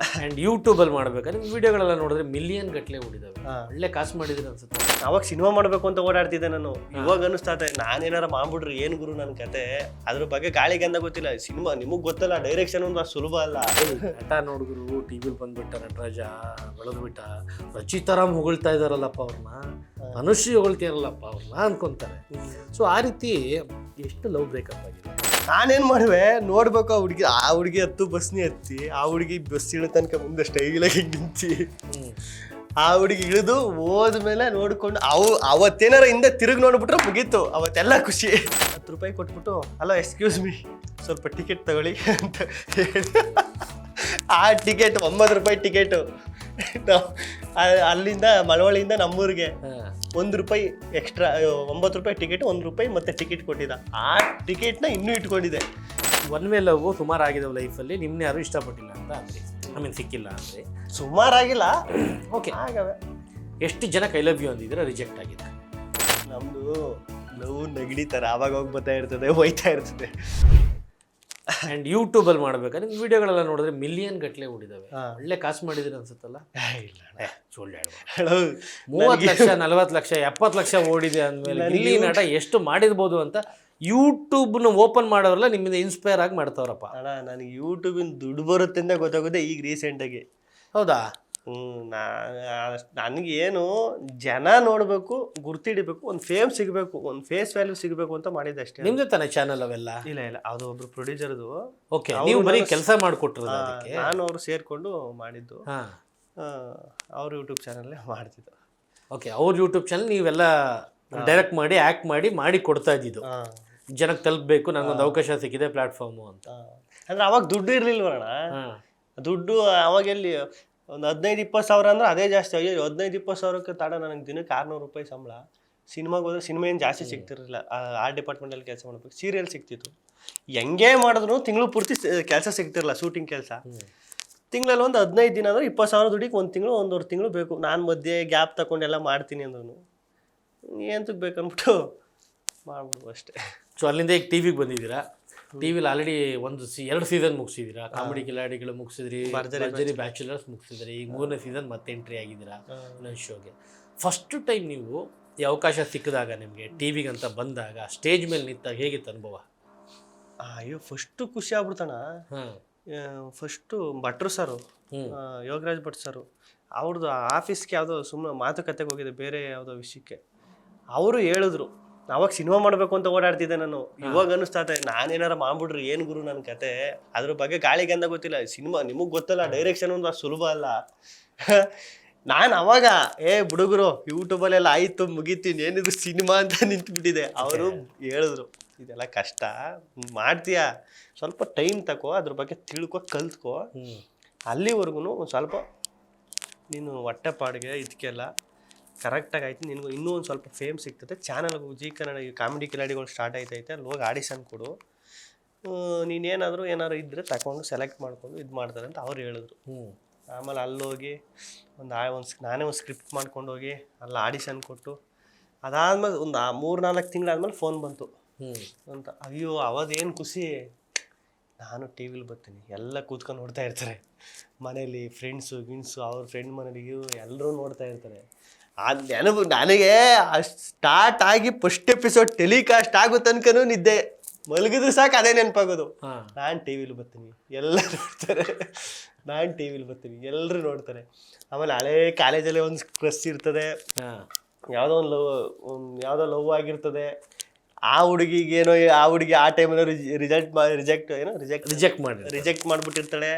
And ಯೂಟ್ಯೂಬಲ್ಲಿ ಮಾಡ್ಬೇಕಾದ್ರೆ ನಿಮ್ಮ ವೀಡಿಯೋಗಳೆಲ್ಲ ನೋಡಿದ್ರೆ ಮಿಲಿಯನ್ ಗಟ್ಟಲೆ ಓಡಿದಾವೆ. ಒಳ್ಳೆ ಕಾಸು ಮಾಡಿದ್ರೆ ಅನ್ಸುತ್ತೆ. ಅವಾಗ ಸಿನಿಮಾ ಮಾಡಬೇಕು ಅಂತ ಓಡಾಡ್ತಿದ್ದೆ ನಾನು. ಇವಾಗ ಅನಿಸ್ತಾತೆ ನಾನೇನಾರ ಮಾಡ್ಬಿಟ್ರೆ ಏನು ಗುರು ನನ್ನ ಕತೆ, ಅದ್ರ ಬಗ್ಗೆ ಗಾಳಿಗೆ ಅಂದ ಗೊತ್ತಿಲ್ಲ. ಸಿನಿಮಾ ನಿಮಗೆ ಗೊತ್ತಲ್ಲ, ಡೈರೆಕ್ಷನ್ ಒಂದು ಅಷ್ಟು ಸುಲಭ ಅಲ್ಲ. ನಟ ನೋಡಿದ್ರು ಟಿವಿಲಿ ಬಂದ್ಬಿಟ್ಟ, ನಟರಾಜ ಬೆಳೆದ್ಬಿಟ್ಟ, ರಚಿತಾರಾಮ್ ಹೊಗಳ್ತಾ ಇದಾರಲ್ಲಪ್ಪ ಅವ್ರನ್ನ, ಅನುಶ್ರೀ ಹೊಗಳ್ತಿರಲ್ಲಪ್ಪ ಅವ್ರನ್ನ ಅನ್ಕೊಂತಾರೆ. ಸೊ ಆ ರೀತಿ ಎಷ್ಟು ಲವ್ ಬ್ರೇಕಪ್ ಆಗಿದೆ. ನಾನೇನು ಮಾಡುವೆ ನೋಡ್ಬೇಕು, ಆ ಹುಡುಗಿ ಹತ್ತು ಬಸ್ನಿ ಹತ್ತಿ, ಆ ಹುಡುಗಿ ಬಸ್ ಇಳಿದ ತನಕ ಮುಂದೆ ಸ್ಟೈಲಾಗಿ ನಿಂತಿ, ಆ ಹುಡುಗಿ ಇಳಿದು ಹೋದ್ಮೇಲೆ ನೋಡ್ಕೊಂಡು ಅವತ್ತೇನಾರ ಹಿಂದೆ ತಿರುಗಿ ನೋಡ್ಬಿಟ್ರೆ ಮುಗೀತು, ಅವತ್ತೆಲ್ಲ ಖುಷಿ. 10 ರೂಪಾಯಿ ಕೊಟ್ಬಿಟ್ಟು ಹಲೋ ಎಕ್ಸ್ಕ್ಯೂಸ್ ಮೀ ಸ್ವಲ್ಪ ಟಿಕೆಟ್ ತಗೊಳ್ಳಿ ಅಂತ ಹೇಳಿ, ಆ ಟಿಕೆಟ್ 9 ರೂಪಾಯಿ ಟಿಕೆಟು. ಅಲ್ಲಿಂದ ಮಳವಳ್ಳಿಯಿಂದ ನಮ್ಮೂರಿಗೆ 1 ರೂಪಾಯಿ ಎಕ್ಸ್ಟ್ರಾ, 9 ರೂಪಾಯಿ ಟಿಕೆಟ್, 1 ರೂಪಾಯಿ ಮತ್ತೆ ಟಿಕೆಟ್ ಕೊಟ್ಟಿದ್ದ. ಆ ಟಿಕೆಟ್ನ ಇನ್ನೂ ಇಟ್ಕೊಂಡಿದೆ. ಒನ್ ವೇ ಲವ್ ಸುಮಾರು ಆಗಿದಾವೆ ಲೈಫಲ್ಲಿ, ನಿಮ್ಮನ್ನ ಯಾರು ಇಷ್ಟಪಟ್ಟಿಲ್ಲ ಅಂತ ಅಂದ್ರಿ, ಸಿಕ್ಕಿಲ್ಲ ಅಂದರೆ ಸುಮಾರಾಗಿಲ್ಲ. ಓಕೆ, ಆಗವೆ. ಎಷ್ಟು ಜನ ಐ ಲವ್ ಯು ಅಂದಿದ್ರೆ ರಿಜೆಕ್ಟ್ ಆಗಿದೆ? ನಮ್ಮದು ಲವ್ ನೆಗಡಿ ಥರ ಆವಾಗ ಹೋಗಿ ಬರ್ತಾ ಇರ್ತದೆ, ಹೋಯ್ತಾ ಇರ್ತದೆ. ಆ್ಯಂಡ್ ಯೂಟ್ಯೂಬಲ್ಲಿ ಮಾಡ್ಬೇಕಾದ್ರೆ ನಿಮ್ಮ ವೀಡಿಯೋಗಳೆಲ್ಲ ನೋಡಿದ್ರೆ ಮಿಲಿಯನ್ ಗಟ್ಟಲೆ ಓಡಿದಾವೆ. ಒಳ್ಳೆ ಕಾಸು ಮಾಡಿದ್ರೆ ಅನ್ಸುತ್ತಲ್ಲ? ಇಲ್ಲ ಸುಳ್ಳು 30 ಲಕ್ಷ 40 ಲಕ್ಷ 70 ಲಕ್ಷ ಓಡಿದೆ ಅಂದಮೇಲೆ ಇಲ್ಲಿ ನಟ ಎಷ್ಟು ಮಾಡಿರ್ಬೋದು ಅಂತ ಯೂಟ್ಯೂಬ್ನ ಓಪನ್ ಮಾಡೋರೆಲ್ಲ ನಿಮ್ಮಿಂದ ಇನ್ಸ್ಪೈರ್ ಆಗಿ ಮಾಡ್ತಾವ್ರಪ್ಪ. ಅಣ್ಣ ನನಗೆ ಯೂಟ್ಯೂಬಿನ ದುಡ್ಡು ಬರುತ್ತೆ ಅಂತ ಗೊತ್ತಾಗೋದೆ ಈಗ ರೀಸೆಂಟಾಗಿ. ಹೌದಾ? ನನಗೇನು ಜನ ನೋಡಬೇಕು, ಗುರ್ತಿಡಿಬೇಕು, ಒಂದು ಫೇಮ್ ಸಿಗಬೇಕು, ಒಂದು ಫೇಸ್ ವ್ಯಾಲ್ಯೂ ಸಿಗಬೇಕು ಅಂತ ಮಾಡಿದ್ದೆ ಅಷ್ಟೇ. ನಿಮ್ದು ತಾನೇ ಚಾನಲ್ ಅವೆಲ್ಲ? ಇಲ್ಲ ಅದು ಒಬ್ರು ಪ್ರೊಡ್ಯೂಸರ್ದು. ಓಕೆ, ನೀವು ಬರೀ ಕೆಲಸ ಮಾಡಿಕೊಟ್ರು? ನಾನು ಅವರು ಸೇರಿಕೊಂಡು ಮಾಡಿದ್ದು. ಅವ್ರ ಯೂಟ್ಯೂಬ್ ಚಾನಲ್ಲೇ ಮಾಡ್ತಿದ್ದು. ಓಕೆ, ಅವ್ರ ಯೂಟ್ಯೂಬ್ ಚಾನಲ್ ನೀವೆಲ್ಲ ಡೈರೆಕ್ಟ್ ಮಾಡಿ ಆ್ಯಕ್ಟ್ ಮಾಡಿ ಕೊಡ್ತಾ ಇದ್ದಿದ್ದು, ಜನಕ್ಕೆ ತಲುಪಬೇಕು, ನನಗೊಂದು ಅವಕಾಶ ಸಿಕ್ಕಿದೆ ಪ್ಲಾಟ್ಫಾರ್ಮು ಅಂತ. ಅಂದರೆ ಅವಾಗ ದುಡ್ಡು ಇರಲಿಲ್ವಣ್ಣ. ದುಡ್ಡು ಅವಾಗ ಎಲ್ಲಿ ಒಂದು 15-20 ಸಾವಿರ ಅಂದ್ರೆ ಅದೇ ಜಾಸ್ತಿ. ಅಯ್ಯೋ 15-20 ಸಾವಿರಕ್ಕೆ ತಾಡ ನನಗೆ ದಿನಕ್ಕೆ 600 ರೂಪಾಯಿ ಸಂಬಳ. ಸಿನಿಮಾಗೆ ಹೋದ್ರೆ ಸಿನಿಮಾ ಏನು ಜಾಸ್ತಿ ಸಿಗ್ತಿರಲಿಲ್ಲ. ಆರ್ಟ್ ಡಿಪಾರ್ಟ್ಮೆಂಟಲ್ಲಿ ಕೆಲಸ ಮಾಡಬೇಕು, ಸೀರಿಯಲ್ ಸಿಗ್ತಿತ್ತು. ಹೆಂಗೆ ಮಾಡಿದ್ರು ತಿಂಗಳು ಪೂರ್ತಿ ಕೆಲಸ ಸಿಗ್ತಿರಲ್ಲ, ಶೂಟಿಂಗ್ ಕೆಲಸ. ತಿಂಗಳಲ್ಲಿ ಒಂದು 15 ದಿನ ಅಂದ್ರೆ 20 ಸಾವಿರ ದುಡ್ಡಿಗೆ 1 ತಿಂಗಳು 1.5 ತಿಂಗಳು ಬೇಕು. ನಾನು ಮಧ್ಯೆ ಗ್ಯಾಪ್ ತಗೊಂಡೆಲ್ಲ ಮಾಡ್ತೀನಿ ಅಂದವನು, ಏಂತಕ್ಕೆ ಬೇಕಂದ್ಬಿಟ್ಟು ಮಾಡ್ಬಿಡು ಅಷ್ಟೇ. ಸೊ ಅಲ್ಲಿಂದ ಈಗ ಟಿವಿಗೆ ಬಂದಿದ್ದೀರಾ. ಟಿವಿಲಿ ಆಲ್ರೆಡಿ 2 ಸೀಸನ್ ಮುಗಿಸಿದ್ದೀರಾ. ಕಾಮಿಡಿ ಕಿಲಾಡಿಗಳು ಮುಗಿಸಿದ್ರಿ, ಭರ್ಜರಿ ಬ್ಯಾಚುಲರ್ಸ್ ಮುಗಿಸಿದ್ರಿ, ಈಗ 3ನೇ ಸೀಸನ್ ಮತ್ತೆ ಎಂಟ್ರಿ ಆಗಿದ್ದೀರಾ ಇನ್ನೊಂದು ಶೋಗೆ. ಫಸ್ಟ್ ಟೈಮ್ ನೀವು ಈ ಅವಕಾಶ ಸಿಕ್ಕಿದಾಗ, ನಿಮಗೆ ಟಿವಿಗೆ ಅಂತ ಬಂದಾಗ, ಸ್ಟೇಜ್ ಮೇಲೆ ನಿಂತಾಗ ಹೇಗಿತ್ತು ಅನುಭವ? ಅಯ್ಯೋ ಫಸ್ಟು ಖುಷಿ ಆಗ್ಬಿಡ್ತಾನ. ಫಸ್ಟು ಭಟ್ರು ಸರು, ಯೋಗರಾಜ್ ಭಟ್ ಸರು, ಅವ್ರದ್ದು ಆಫೀಸ್ಗೆ ಯಾವುದೋ ಸುಮ್ಮನೆ ಮಾತುಕತೆಗೆ ಹೋಗಿದೆ, ಬೇರೆ ಯಾವುದೋ ವಿಷಯಕ್ಕೆ. ಅವರು ಹೇಳಿದ್ರು, ಅವಾಗ ಸಿನಿಮಾ ಮಾಡಬೇಕು ಅಂತ ಓಡಾಡ್ತಿದ್ದೆ ನಾನು. ಇವಾಗ ಅನಿಸ್ತಾತೆ ನಾನೇನಾರ ಮಾಡ್ಬಿಟ್ರೆ ಏನು ಗುರು ನನ್ನ ಕತೆ, ಅದ್ರ ಬಗ್ಗೆ ಗಾಳಿಗೆ ಅಂದ ಗೊತ್ತಿಲ್ಲ. ಸಿನಿಮಾ ನಿಮಗೆ ಗೊತ್ತಲ್ಲ, ಡೈರೆಕ್ಷನ್ ಒಂದು ಅಷ್ಟು ಸುಲಭ ಅಲ್ಲ. ನಾನು ಅವಾಗ ಹುಡುಗರು ಯೂಟ್ಯೂಬಲ್ಲೆಲ್ಲ ಆಯಿತು ಮುಗೀತೀನಿ, ಏನಿದ್ರು ಸಿನಿಮಾ ಅಂತ ನಿಂತುಬಿಟ್ಟಿದೆ. ಅವರು ಹೇಳಿದ್ರು, ಇದೆಲ್ಲ ಕಷ್ಟ, ಮಾಡ್ತೀಯಾ, ಸ್ವಲ್ಪ ಟೈಮ್ ತಗೋ, ಅದ್ರ ಬಗ್ಗೆ ತಿಳ್ಕೊ, ಕಲ್ತ್ಕೋ, ಅಲ್ಲಿವರೆಗೂ ಒಂದು ಸ್ವಲ್ಪ ನೀನು ಹೊಟ್ಟೆ ಪಾಡಿಗೆ ಇದಕ್ಕೆಲ್ಲ ಕರೆಕ್ಟಾಗಿ ಆಯ್ತು, ನಿನಗೂ ಇನ್ನೂ ಒಂದು ಸ್ವಲ್ಪ ಫೇಮ್ ಸಿಗ್ತದೆ. ಚಾನಲ್ಗೂ ಜಿ ಕನ್ನಡ ಕಾಮಿಡಿ ಕಿಲಾಡಿಗಳು ಸ್ಟಾರ್ಟ್ ಆಯ್ತೈತೆ, ಅಲ್ಲಿ ಹೋಗಿ ಆಡಿಷನ್ ಕೊಡು, ನೀನೇನಾದರೂ ಏನಾದ್ರು ಇದ್ದರೆ ತಗೊಂಡು ಸೆಲೆಕ್ಟ್ ಮಾಡ್ಕೊಂಡು ಇದು ಮಾಡ್ತಾರೆ ಅಂತ ಅವ್ರು ಹೇಳಿದ್ರು. ಆಮೇಲೆ ಅಲ್ಲೋಗಿ ನಾನೇ ಒಂದು ಸ್ಕ್ರಿಪ್ಟ್ ಮಾಡ್ಕೊಂಡು ಹೋಗಿ ಅಲ್ಲಿ ಆಡಿಷನ್ ಕೊಟ್ಟು, ಅದಾದ್ಮೇಲೆ ಒಂದು 3-4 ತಿಂಗಳಾದ್ಮೇಲೆ ಫೋನ್ ಬಂತು ಅಂತ. ಅಯ್ಯೋ ಅವತ್ತೇನು ಖುಷಿ. ನಾನು ಟಿ ವಿಲಿ ಬರ್ತೀನಿ, ಎಲ್ಲ ಕೂತ್ಕೊಂಡು ನೋಡ್ತಾ ಇರ್ತಾರೆ ಮನೇಲಿ, ಫ್ರೆಂಡ್ಸು ಅವ್ರ ಫ್ರೆಂಡ್ ಮನೇಲಿ ಎಲ್ಲರೂ ನೋಡ್ತಾ ಇರ್ತಾರೆ. ಆ ನೆನಪು ನನಗೆ ಸ್ಟಾರ್ಟ್ ಆಗಿ ಫಸ್ಟ್ ಎಪಿಸೋಡ್ ಟೆಲಿಕಾಸ್ಟ್ ಆಗೋ ತನಕನೂ ನಿದ್ದೆ, ಮಲಗಿದ್ರು ಸಾಕು ಅದೇ ನೆನಪಾಗೋದು. ನಾನು ಟಿ ವಿಲಿ ಬರ್ತೀನಿ, ಎಲ್ಲ ನೋಡ್ತಾರೆ, ನಾನು ಟಿ ವಿಲಿ ಬರ್ತೀನಿ, ಎಲ್ಲರೂ ನೋಡ್ತಾರೆ. ಆಮೇಲೆ ಹಳೇ ಕಾಲೇಜಲ್ಲೇ ಒಂದು ಕ್ರಶ್ ಇರ್ತದೆ, ಯಾವುದೋ ಲವ್ ಆಗಿರ್ತದೆ. ಆ ಹುಡುಗಿಗೇನೋ, ಆ ಹುಡುಗಿ ಆ ಟೈಮಲ್ಲಿ ರಿಜೆಕ್ಟ್ ಮಾಡಿಬಿಟ್ಟಿರ್ತಾಳೆ.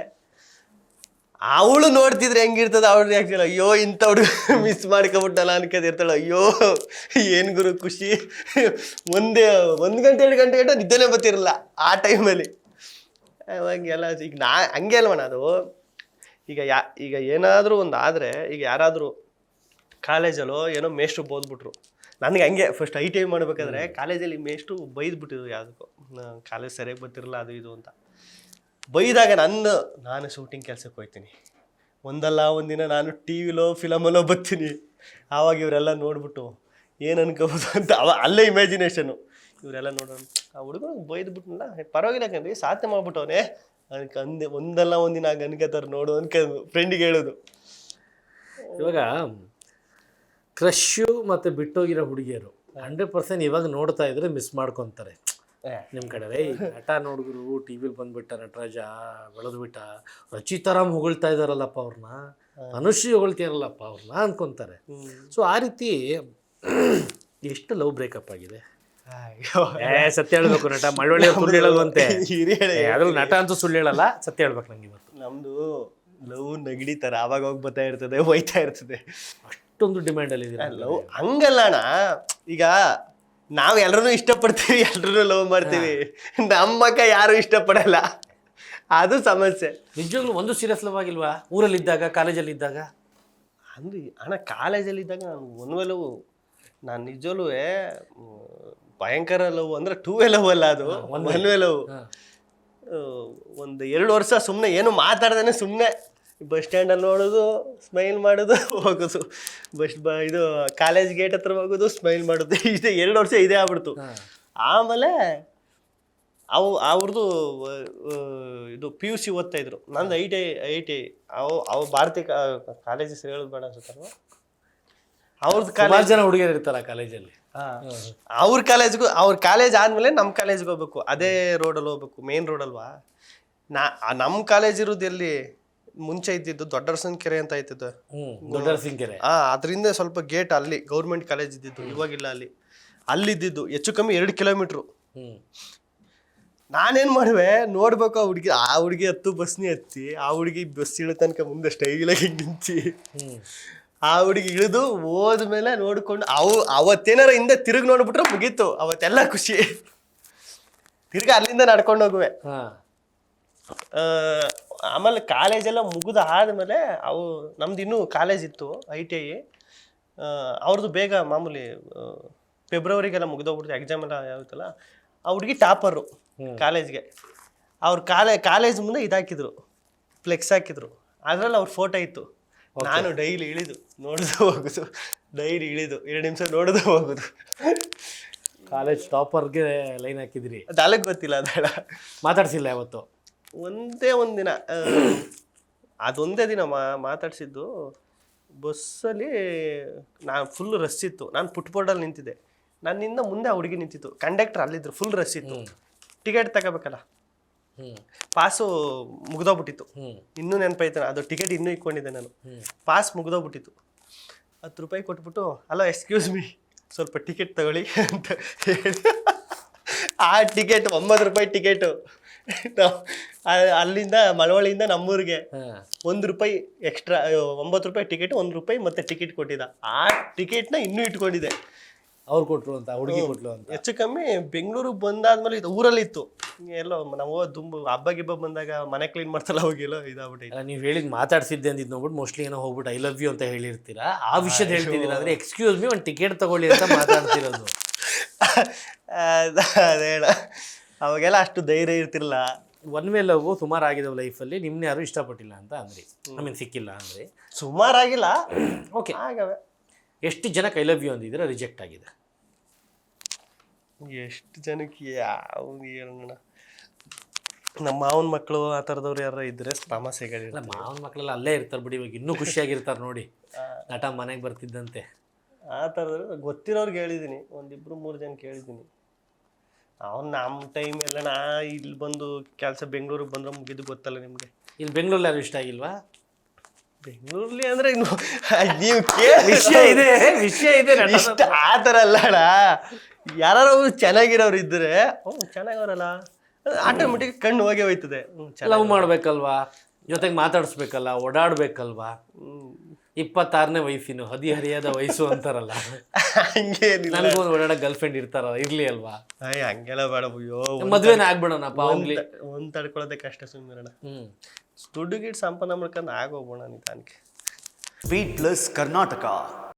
ಅವಳು ನೋಡ್ತಿದ್ರೆ ಹೆಂಗಿರ್ತದೆ ಅವ್ರ ರಿಯಾಕ್ಷನ್, ಅಯ್ಯೋ ಇಂಥ ಹುಡುಗ ಮಿಸ್ ಮಾಡ್ಕೊಬಿಟ್ಟಲ್ಲ ಅನ್ಕೋದಿರ್ತಾಳೆ. ಅಯ್ಯೋ ಏನು ಗುರು ಖುಷಿ. 1 ಗಂಟೆ 2 ಗಂಟೆ ಗಂಟೆ ನಿದ್ದೆನೇ ಬರ್ತಿರಲ್ಲ ಆ ಟೈಮಲ್ಲಿ. ಅವಾಗೆಲ್ಲ ಈಗ ಹಂಗೆ ಅಲ್ವಣ ಅದು. ಈಗ ಏನಾದರೂ ಒಂದು ಆದರೆ, ಈಗ ಯಾರಾದರೂ ಕಾಲೇಜಲ್ಲೋ ಏನೋ ಮೇಷ್ಟ್ರು ಬೋದ್ಬಿಟ್ರು, ನನಗೆ ಹಂಗೆ ಫಸ್ಟ್ ಐ ಟಿ ಐ ಮಾಡಬೇಕಾದ್ರೆ ಕಾಲೇಜಲ್ಲಿ ಮೇಷ್ಟ್ರು ಬೈದ್ಬಿಟ್ಟಿದ್ರು, ಯಾವುದಕ್ಕೋ ಕಾಲೇಜ್ ಸರಿಯಾಗಿ ಬರ್ತಿರಲ್ಲ ಅದು ಇದು ಅಂತ. ಬೈದಾಗ ನಾನು ಶೂಟಿಂಗ್ ಕೆಲಸಕ್ಕೆ ಹೋಗ್ತೀನಿ, ಒಂದಲ್ಲ ಒಂದಿನ ನಾನು ಟಿ ವಿಲೋ ಫಿಲಮಲ್ಲೋ ಬರ್ತೀನಿ. ಆವಾಗ ಇವರೆಲ್ಲ ನೋಡ್ಬಿಟ್ಟು ಏನು ಅನ್ಕೋಬೋದು ಅಂತ ಅಲ್ಲೇ ಇಮ್ಯಾಜಿನೇಷನು. ಇವರೆಲ್ಲ ನೋಡೋಣ, ಆ ಹುಡುಗ ಬೈದ್ಬಿಟ್ನಲ್ಲ, ಪರವಾಗಿಲ್ಲ ಕಣ್ರಿ ಸಾಧನೆ ಮಾಡ್ಬಿಟ್ಟವನೇ ಅದಕ್ಕೆ ಅಂದೆ ಒಂದಲ್ಲ ಒಂದಿನ ಅನ್ಕೋತಾರೆ ನೋಡು ಅನ್ಕ ಫ್ರೆಂಡಿಗೆ ಹೇಳೋದು. ಇವಾಗ ಕ್ರಶ್ಶು ಮತ್ತು ಬಿಟ್ಟೋಗಿರೋ ಹುಡುಗಿಯರು 100% ಇವಾಗ ನೋಡ್ತಾ ಇದ್ರೆ ಮಿಸ್ ಮಾಡ್ಕೊತಾರೆ ನಿಮ್ಮ ಕಡೆ. ರೈ ನಟ ನೋಡಿದ್ರು ಟಿ ವಿಲಿ ಬಂದ್ಬಿಟ್ಟ, ನಟರಾಜ ಬೆಳೆದ್ಬಿಟ್ಟ, ರಚಿತಾರಾಮ್ ಹೊಗಳ್ತಾ ಇದ್ದಾರಲ್ಲಪ್ಪ ಅವ್ರನ್ನ, ಅನುಶ್ರೀ ಹೊಗಳ್ತಿರಲ್ಲಪ್ಪ ಅವ್ರನ್ನ ಅನ್ಕೊಂತಾರೆ. ಸೊ ಆ ರೀತಿ ಎಷ್ಟು ಲವ್ ಬ್ರೇಕಪ್ ಆಗಿದೆ. ಸತ್ಯ ಹೇಳ್ಬೇಕು, ನಟ ಮಳವಳ್ಳಿ ಸುಳ್ಳು ಹೇಳಲ್ವಂತೆ, ಅದ್ರಲ್ಲಿ ನಟ ಅಂತೂ ಸುಳ್ಳು ಹೇಳಲ್ಲ, ಸತ್ಯ ಹೇಳ್ಬೇಕು ನಂಗೆ. ಇವತ್ತು ನಮ್ದು ಲವ್ ನಗಡಿ ತರ ಆವಾಗ ಹೋಗಿ ಬರ್ತಾ ಇರ್ತದೆ, ಹೋಯ್ತಾ ಇರ್ತದೆ. ಅಷ್ಟೊಂದು ಡಿಮ್ಯಾಂಡಲ್ಲಿ ಇದೆ ಲವ್. ಹಂಗಲ್ಲ ಅಣ್ಣ, ಈಗ ನಾವು ಎಲ್ರೂ ಇಷ್ಟಪಡ್ತೀವಿ, ಎಲ್ರೂ ಲವ್ ಮಾಡ್ತೀವಿ, ನಮ್ಮಕ್ಕ ಯಾರು ಇಷ್ಟಪಡಲ್ಲ, ಅದು ಸಮಸ್ಯೆ. ನಿಜವಾಗ್ಲೂ ಒಂದು ಸೀರಿಯಸ್ ಲವ್ ಆಗಿಲ್ವಾ ಊರಲ್ಲಿದ್ದಾಗ, ಕಾಲೇಜಲ್ಲಿದ್ದಾಗ? ಅಂದ್ರೆ ಅಣ್ಣ ಕಾಲೇಜಲ್ಲಿದ್ದಾಗ ನಾನು ಒನ್ ವೇ ಲವ್, ನಾನು ನಿಜವೂ ಭಯಂಕರ ಲವ್ ಅಂದ್ರೆ 2 ವೇ ಲವ್ ಅಲ್ಲ, ಅದು 1 ವೇ ಲವ್. 1-2 ವರ್ಷ ಸುಮ್ಮನೆ ಏನು ಮಾತಾಡ್ದೇನೆ ಸುಮ್ಮನೆ ಬಸ್ ಸ್ಟ್ಯಾಂಡಲ್ಲಿ ನೋಡೋದು, ಸ್ಮೈಲ್ ಮಾಡೋದು, ಹೋಗೋದು. ಇದು ಕಾಲೇಜ್ ಗೇಟ್ ಹತ್ರ ಹೋಗೋದು, ಸ್ಮೈಲ್ ಮಾಡೋದು, ಇದೇ 2 ವರ್ಷ ಇದೇ ಆಗ್ಬಿಡ್ತು. ಆಮೇಲೆ ಅವ್ರದ್ದು ಇದು PUC ಓದ್ತಾ ಇದ್ರು, ನಂದು ಐ.ಟಿ.ಐ. ಅವು ಭಾರತೀಯ ಕಾಲೇಜ್ ಹೆಸರು ಹೇಳೋದು ಬೇಡ ಅನ್ಸುತ್ತಲ್ವ, ಅವ್ರದ್ದು ಕಾಲೇಜ್ ಜನ ಹುಡುಗಿಯರು ಇರ್ತಾರ ಕಾಲೇಜಲ್ಲಿ. ಅವ್ರ ಕಾಲೇಜ್ ಆದ್ಮೇಲೆ ನಮ್ಮ ಕಾಲೇಜ್ಗೆ ಹೋಗ್ಬೇಕು, ಅದೇ ರೋಡಲ್ಲಿ ಹೋಗ್ಬೇಕು, ಮೇನ್ ರೋಡ್ ಅಲ್ವಾ. ನಮ್ಮ ಕಾಲೇಜ್ ಇರೋದು ಎಲ್ಲಿ ಮುಂಚೆ ಇದ್ದಿದ್ದು ದೊಡ್ಡರಸನ ಕೆರೆ ಅಂತ ಆಯ್ತದ, ದೊಡ್ಡರಸನಕೆರೆ. ಅದರಿಂದ ಸ್ವಲ್ಪ ಗೇಟ್ ಅಲ್ಲಿ ಗೌರ್ಮೆಂಟ್ ಕಾಲೇಜ್ ಇದ್ದಿದ್ದು, ಇವಾಗಿಲ್ಲ. ಅಲ್ಲಿದ್ದಿದ್ದು ಹೆಚ್ಚು ಕಮ್ಮಿ 2 ಕಿಲೋಮೀಟ್ರು. ನಾನೇನ್ ಮಾಡುವೆ ನೋಡ್ಬೇಕು, ಆ ಹುಡುಗಿ ಬಸ್ನಿ ಹತ್ತಿ, ಆ ಹುಡುಗಿ ಬಸ್ ಇಳಿದ ತನಕ ಮುಂದೆ ಸ್ಟೈಲಾಗಿ ನಿಂತಿ, ಆ ಹುಡುಗಿ ಇಳಿದು ಹೋದ್ಮೇಲೆ ನೋಡ್ಕೊಂಡು ಅವತ್ತೇನಾರ ಹಿಂದೆ ತಿರುಗಿ ನೋಡ್ಬಿಟ್ರೆ ಮುಗೀತು, ಅವತ್ತೆಲ್ಲ ಖುಷಿ. ತಿರ್ಗಿ ಅಲ್ಲಿಂದ ನಡ್ಕೊಂಡು ಹೋಗುವೆ. ಆಮೇಲೆ ಕಾಲೇಜೆಲ್ಲ ಮುಗಿದ ಆದಮೇಲೆ ನಮ್ದು ಇನ್ನೂ ಕಾಲೇಜ್ ಇತ್ತು, ಐ.ಟಿ.ಐ. ಅವ್ರದ್ದು ಬೇಗ ಮಾಮೂಲಿ ಫೆಬ್ರವರಿಗೆಲ್ಲ ಮುಗಿದೋಗ್ಬಿಡ್ತು ಎಕ್ಸಾಮ್ ಎಲ್ಲ ಯಾವತ್ತಲ್ಲ. ಆ ಹುಡುಗಿ ಟಾಪರು ಕಾಲೇಜ್ಗೆ. ಅವ್ರ ಕಾಲೇಜ್ ಮುಂದೆ ಇದಾಕಿದ್ರು, ಫ್ಲೆಕ್ಸ್ ಹಾಕಿದ್ರು, ಅದರಲ್ಲಿ ಅವ್ರ ಫೋಟೋ ಇತ್ತು. ನಾನು ಡೈಲಿ ಇಳಿದು ನೋಡೋದು ಹೋಗೋದು, ಡೈಲಿ ಇಳಿದು 2 ನಿಮಿಷ ನೋಡೋದು ಹೋಗೋದು. ಕಾಲೇಜ್ ಟಾಪರ್ಗೆ ಲೈನ್ ಹಾಕಿದ್ರಿ? ಅದಕ್ಕೆ ಗೊತ್ತಿಲ್ಲ, ಅದೆಲ್ಲ ಮಾತಾಡ್ಸಿಲ್ಲ ಯಾವತ್ತು? ಒಂದೇ ಒಂದಿನ, ಅದೊಂದೇ ದಿನ ಮಾತಾಡ್ಸಿದ್ದು. ಬಸ್ಸಲ್ಲಿ ನಾನು ಫುಲ್ ರಶ್ ಇತ್ತು, ನಾನು ಫುಟ್ಬೋರ್ಡಲ್ಲಿ ನಿಂತಿದ್ದೆ, ನನ್ನಿಂದ ಮುಂದೆ ಆ ಹುಡುಗಿ ನಿಂತಿತ್ತು, ಕಂಡಕ್ಟರ್ ಅಲ್ಲಿದ್ರು, ಫುಲ್ ರಶ್ ಇತ್ತು. ಟಿಕೆಟ್ ತಗೋಬೇಕಲ್ಲ, ಪಾಸು ಮುಗ್ದೋಗ್ಬಿಟ್ಟಿತ್ತು. ಇನ್ನೂ ನೆನಪೈತೆ, ಅದು ಟಿಕೆಟ್ ಇನ್ನೂ ಇಟ್ಕೊಂಡಿದ್ದೆ ನಾನು. ಪಾಸ್ ಮುಗ್ದೋಗ್ಬಿಟ್ಟಿತ್ತು. 10 ರೂಪಾಯಿ ಕೊಟ್ಬಿಟ್ಟು, ಹಲೋ ಎಕ್ಸ್ಕ್ಯೂಸ್ ಮೀ, ಸ್ವಲ್ಪ ಟಿಕೆಟ್ ತಗೊಳ್ಳಿ ಅಂತ ಹೇಳಿ, ಆ ಟಿಕೆಟ್ 9 ರೂಪಾಯಿ ಟಿಕೆಟು. ಅಲ್ಲಿಂದ ಮಳವಳ್ಳಿಯಿಂದ ನಮ್ಮೂರಿಗೆ 1 ರೂಪಾಯಿ ಎಕ್ಸ್ಟ್ರಾ, 9 ರೂಪಾಯಿ ಟಿಕೆಟ್, 1 ರೂಪಾಯಿ ಮತ್ತೆ ಟಿಕೆಟ್ ಕೊಟ್ಟಿದ್ದ. ಆ ಟಿಕೆಟ್ನ ಇನ್ನೂ ಇಟ್ಕೊಂಡಿದ್ದೆ. ಅವ್ರು ಕೊಟ್ರು ಅಂತ, ಹುಡುಗಿ ಕೊಟ್ಲು ಅಂತ. ಹೆಚ್ಚು ಕಮ್ಮಿ ಬೆಂಗಳೂರಿಗೆ ಬಂದಾದ್ಮೇಲೆ ಇದು ಊರಲ್ಲಿ ಇತ್ತು. ಎಲ್ಲೋ ನಾವು ಹಬ್ಬ ಗಿಬ್ಬ ಬಂದಾಗ ಮನೆ ಕ್ಲೀನ್ ಮಾಡ್ತಲ್ಲ, ಹೋಗಿಲ್ಲೋ ಇದಾಗ್ಬಿಟ್ಟು. ನೀವು ಹೇಳಿದ್ ಮಾತಾಡ್ಸಿದ್ದೆ ಅಂದಿದ್ದು ನೋಡ್ಬಿಟ್ಟು ಮೋಸ್ಟ್ಲಿ ಏನೋ ಹೋಗ್ಬಿಟ್ಟು ಐ ಲವ್ ಯು ಅಂತ ಹೇಳಿರ್ತೀರಾ, ಆ ವಿಷಯದ ಹೇಳ್ತಿದ್ದೀರಾ ಅಂದ್ರೆ ಎಕ್ಸ್ಕ್ಯೂಸ್ ಮೀ ಒಂದು ಟಿಕೆಟ್ ತಗೊಳ್ಳಿ ಅಂತ ಮಾತಾಡ್ತಿರೋದು. ಅದೇಳ ಅವಾಗೆಲ್ಲ ಅಷ್ಟು ಧೈರ್ಯ ಇರ್ತಿರಲ್ಲ. 1 ವೇ ಲವ್ ಸುಮಾರು ಆಗಿದಾವ ಲೈಫಲ್ಲಿ, ನಿಮ್ನ ಯಾರು ಇಷ್ಟಪಟ್ಟಿಲ್ಲ ಅಂತ ಅಂದ್ರಿ, ಸಿಕ್ಕಿಲ್ಲ ಅಂದ್ರೆ? ಸುಮಾರಾಗಿಲ್ಲ, ಓಕೆ. ಆಗವೆ. ಎಷ್ಟು ಜನಕ್ಕೆ ಐ ಲವ್ ಯು ಅಂದಿದ್ರೆ ರಿಜೆಕ್ಟ್ ಆಗಿದೆ? ಎಷ್ಟು ಜನಕ್ಕೆ ಯಾವ್ದು ಹೇಳೋಣ, ನಮ್ಮ ಮಾವನ ಮಕ್ಕಳು ಆ ಥರದವ್ರು ಯಾರು ಇದ್ರೆ ಸಮಸ್ಯೆಗಳಿಲ್ಲ. ಮಾವನ ಮಕ್ಕಳೆಲ್ಲ ಅಲ್ಲೇ ಇರ್ತಾರೆ ಬಿಡಿ, ಇವಾಗ ಇನ್ನೂ ಖುಷಿಯಾಗಿರ್ತಾರೆ ನೋಡಿ, ನಟ ಮನೆಗೆ ಬರ್ತಿದ್ದಂತೆ. ಆ ಥರದವ್ರು ಗೊತ್ತಿರೋರ್ಗೆ ಹೇಳಿದ್ದೀನಿ, 1-2-3 ಜನಕ್ಕೆ ಹೇಳಿದ್ದೀನಿ. ಅವ್ನು ನಮ್ಮ ಟೈಮ್ ಎಲ್ಲ ಇಲ್ಲಿ ಬಂದು ಕೆಲಸ ಬೆಂಗಳೂರಿಗೆ ಬಂದ್ರೆ ಮುಗಿದು, ಗೊತ್ತಲ್ಲ ನಿಮಗೆ. ಇಲ್ಲಿ ಬೆಂಗಳೂರಲ್ಲಿ ಯಾರು ಇಷ್ಟ ಆಗಿಲ್ವಾ? ಬೆಂಗಳೂರಲ್ಲಿ ಅಂದ್ರೆ ನೀವು ವಿಷಯ ಇದೆ ಇಷ್ಟ ಆ ಥರ ಅಲ್ಲ ಅಣ್ಣ. ಯಾರು ಚೆನ್ನಾಗಿರೋರು ಇದ್ರೆ ಚೆನ್ನಾಗವ್ರಲ್ಲ, ಆಟೋಮೆಟಿಕ್ ಕಣ್ಣು ಹೋಗೇ ಹೋಯ್ತದೆ. ಲವ್ ಮಾಡ್ಬೇಕಲ್ವಾ, ಜೊತೆಗೆ ಮಾತಾಡಿಸ್ಬೇಕಲ್ಲ, ಓಡಾಡ್ಬೇಕಲ್ವಾ. 26ನೇ ವಯಸ್ಸಿನ ಹದಿಹರಿಯಾದ ವಯಸ್ಸು ಅಂತಾರಲ್ಲ, ಹಂಗೇನಿಲ್ಲ. ನನಗೂ ಓಡಾಡೋ ಗರ್ಲ್ ಫ್ರೆಂಡ್ ಇರ್ತಾರಲ್ಲ, ಇರ್ಲಿ ಅಲ್ವಾ? ಹಂಗೆಲ್ಲ ಬೇಡ, ಅಯ್ಯೋ ಮದ್ವೆನೇ ಆಗ್ಬಿಡೋಣಪ್ಪ. ಒಂದ್ ತಡ್ಕೊಳ್ಳೋದೇ ಕಷ್ಟ, ಸುಮ್ಮನೆ ದುಡ್ಡು ಗಿಡ್ ಸಂಪಾದನೆ ಮಾಡ್ಕೊಂಡು ಆಗೋಗ್ಬೋಣ ನಿಧಾನಕ್ಕೆ. Speed Plus Karnataka.